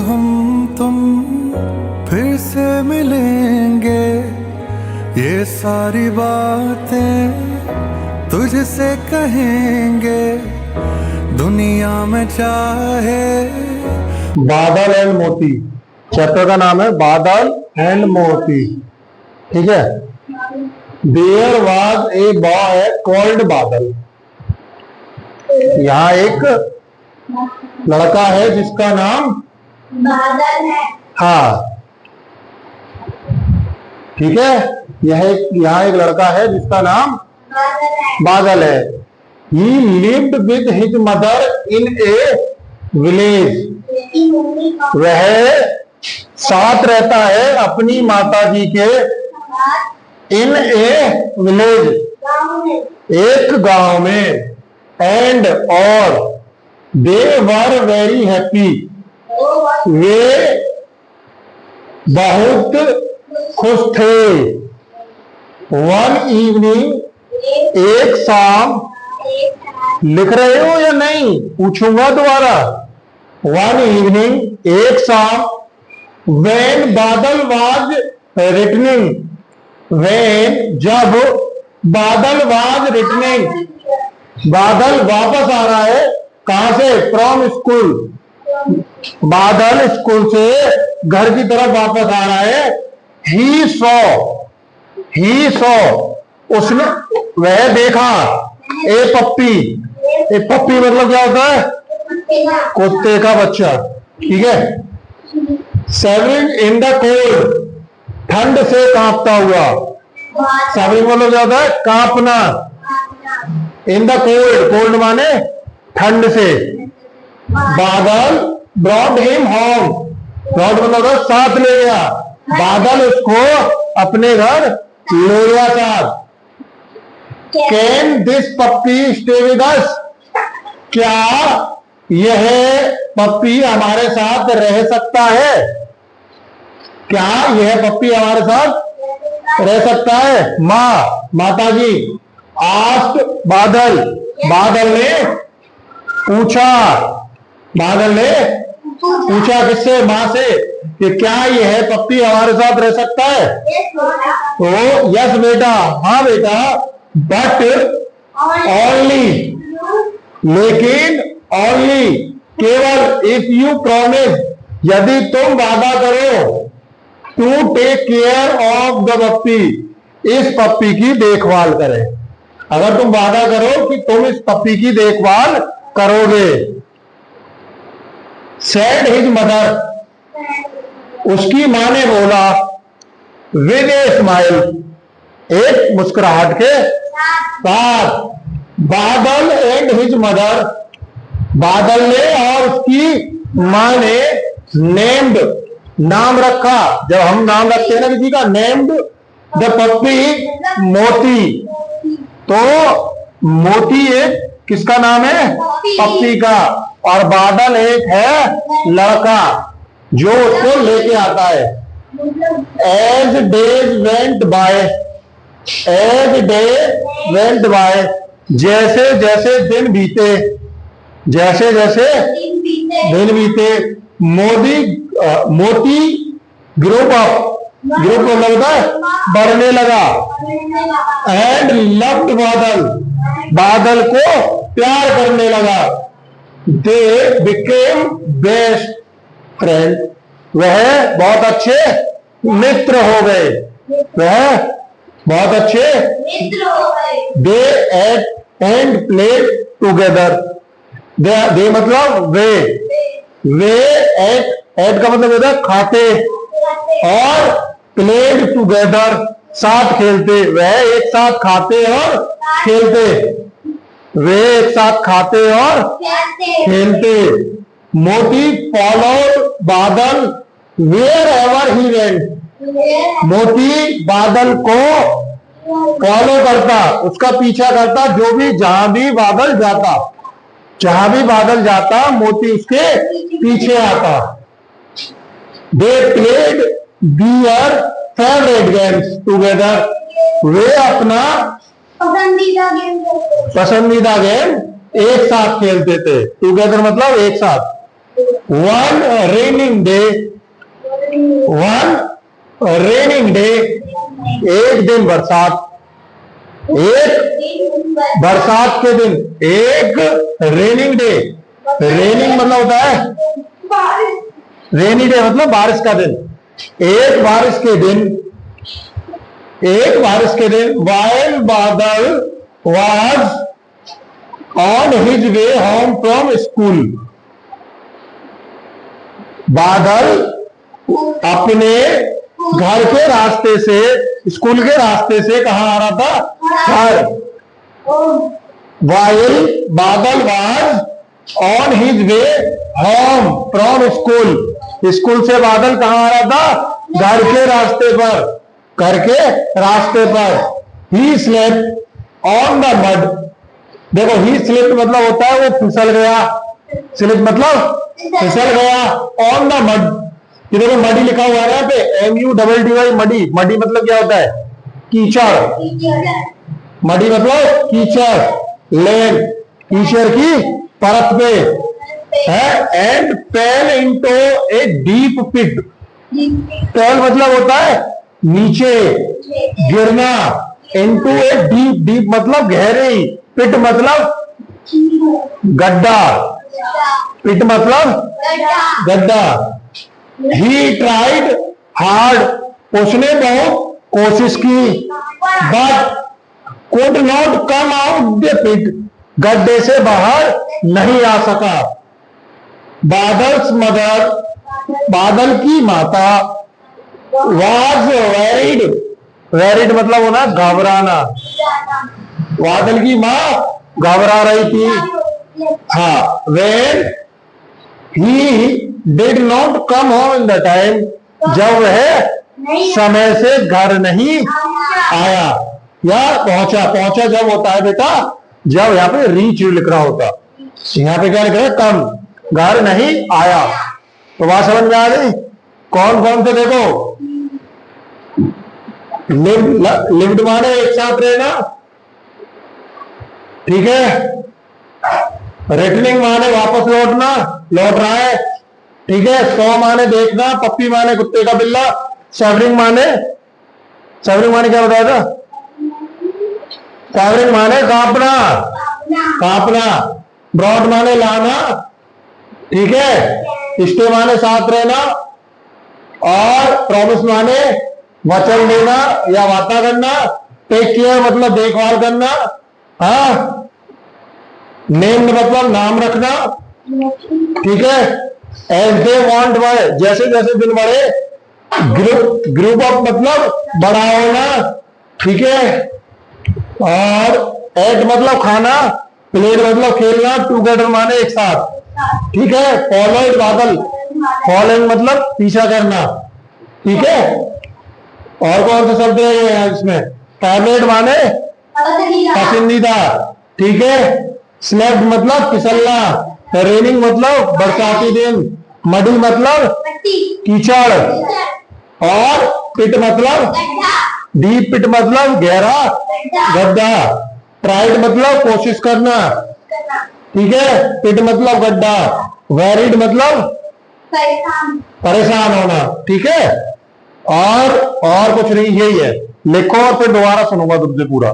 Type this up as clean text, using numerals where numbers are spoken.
हम तुम फिर से मिलेंगे, ये सारी बातें तुझसे कहेंगे, दुनिया में चाहे। बादल एंड मोती, चैप्टर का नाम है बादल एंड मोती। ठीक है। There was a boy called Badal. यहाँ एक लड़का है जिसका नाम बादल है। हाँ, ठीक है। यहाँ एक लड़का है जिसका नाम बादल है। ही lived with his mother in A village. वह साथ रहता है अपनी माताजी के इन ए विलेज, एक गांव में। एंड और दे वर वेरी हैप्पी, वे बहुत खुश थे। वन इवनिंग, एक शाम। लिख रहे हो या नहीं? पूछूंगा दोबारा। वन इवनिंग, एक शाम। वेन बादल वाज रिटर्निंग, वेन जब बादल वाज रिटर्निंग, बादल वापस आ रहा है। कहां से? From school. बादल स्कूल से घर की तरफ वापस आ रहा है। ही सॉ, उसने, वह देखा। ए पप्पी, ए पप्पी मतलब क्या होता है? कुत्ते का बच्चा। ठीक है। सेविंग इन द कोल्ड, ठंड से कांपता हुआ। सेविंग मतलब क्या होता है? कांपना। इन द कोल्ड, कोल्ड माने ठंड से। बादल ब्रॉड हिम होम, ब्रॉड मतलब साथ ले गया। बादल उसको अपने घर ले गया साथ। Can this puppy stay with us, क्या यह पप्पी हमारे साथ रह सकता है? क्या यह पप्पी हमारे साथ रह सकता है? माताजी आस्क्ड बादल, बादल ने पूछा। बादल ने पूछा किससे? माँ से, कि क्या यह पप्पी हमारे साथ रह सकता है? तो यस बेटा, हाँ बेटा। बट ओनली, लेकिन ओनली, केवल। इफ यू प्रॉमिस, यदि तुम वादा करो। To take care of the puppy, इस पप्पी की देखभाल करें। अगर तुम वादा करो कि तुम इस पप्पी की देखभाल करोगे। सेड हिज मदर, उसकी मां ने बोला। विद ए स्माइल, एक मुस्कुराहट के साथ। बादल एंड हिज मदर, बादल ने और उसकी मां ने नेम्ड, नाम रखा। जब हम नाम रखते हैं ना किसी का, नेम्ड द पप्पी मोती। तो मोती एक किसका नाम है? पप्पी का। और बादल एक है लड़का जो उसको लेके आता है। As days went by, as day went by, जैसे जैसे दिन बीते, जैसे जैसे दिन बीते। मोती ग्रुप अप, ग्रुप में लगता है बढ़ने लगा। एंड लव्ड बादल, बादल को प्यार करने लगा। दे बिकेम बेस्ट फ्रेंड, वह बहुत अच्छे मित्र हो गए। वह बहुत अच्छे मित्र हो गए। दे एट एंड प्लेड टुगेदर, दे मतलब वे एट का मतलब होता है खाते, और प्लेड टुगेदर साथ खेलते। वह एक साथ खाते और खेलते, वे एक साथ खाते और खेलते। मोती फॉलोड बादल वेयर एवर ही वेंट, मोती बादल को फॉलो करता, उसका पीछा करता, जो भी जहां भी बादल जाता, जहां भी बादल जाता मोती उसके पीछे आता। They played their favourite games together, वे अपना पसंदीदा गेम एक साथ खेलते थे। टुगेदर मतलब एक साथ। One raining day, one raining day, एक दिन बरसात, एक बरसात के दिन, एक रेनिंग डे। रेनिंग मतलब होता है, रेनी डे मतलब बारिश का दिन, एक बारिश के दिन, एक बारिश के दिन, while बादल was on his way home from school, बादल अपने घर के रास्ते से, स्कूल के रास्ते से कहाँ आ रहा था? घर। while बादल was on his way home from school, school से बादल कहाँ आ रहा था? घर के रास्ते पर, घर के रास्ते पर। he slept on the mud, देखो he slept मतलब होता है वो फिसल गया, स्लिप मतलब फिसल गया, ऑन द मड, ये देखो मडी लिखा हुआ है यहाँ पे, MUDDY मडी, मडी मतलब क्या होता है? कीचड़, मडी मतलब कीचड़, लैंड, कीचड़ की परत पे है, and fell into a deep pit, fell मतलब होता है नीचे गिरना, इनटू ए डीप, डीप मतलब गहरी, पिट मतलब गड्ढा, पिट मतलब गड्ढा। ही ट्राइड हार्ड, उसने बहुत कोशिश की, but could not come out the pit, गड्ढे से बाहर नहीं आ सका। बादल्स मदर, बादल की माता, वाज वेरिड, वेरिड मतलब होना घबराना, बादल की माँ घबरा रही थी। हाँ, when he did not come home in the time, जब वह समय से घर नहीं आया या पहुंचा, पहुंचा जब होता है बेटा, जब यहाँ पे रीच लिख रहा होता, यहाँ पे क्या लिख रहा है? कम, घर नहीं आया। तो बात समझ में आ गई? कौन कौन से देखो, लिव्ड माने एक साथ रहना, ठीक है, रिटर्निंग माने वापस लौटना, लौट रहा है, ठीक है, सॉ माने देखना, पप्पी माने कुत्ते का बिल्ला, सैवरिंग माने, सैवरिंग माने क्या बताया था? सैवरिंग माने कांपना, कांपना, ब्रॉड माने लाना, ठीक है, स्टे माने साथ रहना, और प्रॉमिस माने वचन देना या वादा करना, टेक केयर मतलब देखभाल करना, हाँ, नेम्ड मतलब नाम रखना, ठीक है, एज दे वांट बाय, जैसे जैसे दिन बढ़े, ग्रुप, ग्रुप अप मतलब बड़ा होना, ठीक है, और एट मतलब खाना, प्लेड मतलब खेलना, टूगेदर माने एक साथ, ठीक है, फॉलोइड बादल, फॉलोइंग मतलब पीछा करना, ठीक है, और कौन से शब्द है इसमें? फेवरेट माने पसंदीदा, ठीक है, स्लेप्ट मतलब फिसलना, रेनिंग मतलब बरसाती दिन, मडी मतलब कीचड़, और पिट मतलब डीप पिट मतलब गहरा गड्ढा, ट्राइड मतलब कोशिश करना, ठीक है, पिट मतलब गड्ढा, वेरिड मतलब परेशान होना, ठीक है, और कुछ नहीं, यही है। लिखो और फिर दोबारा सुनूंगा तुमसे पूरा।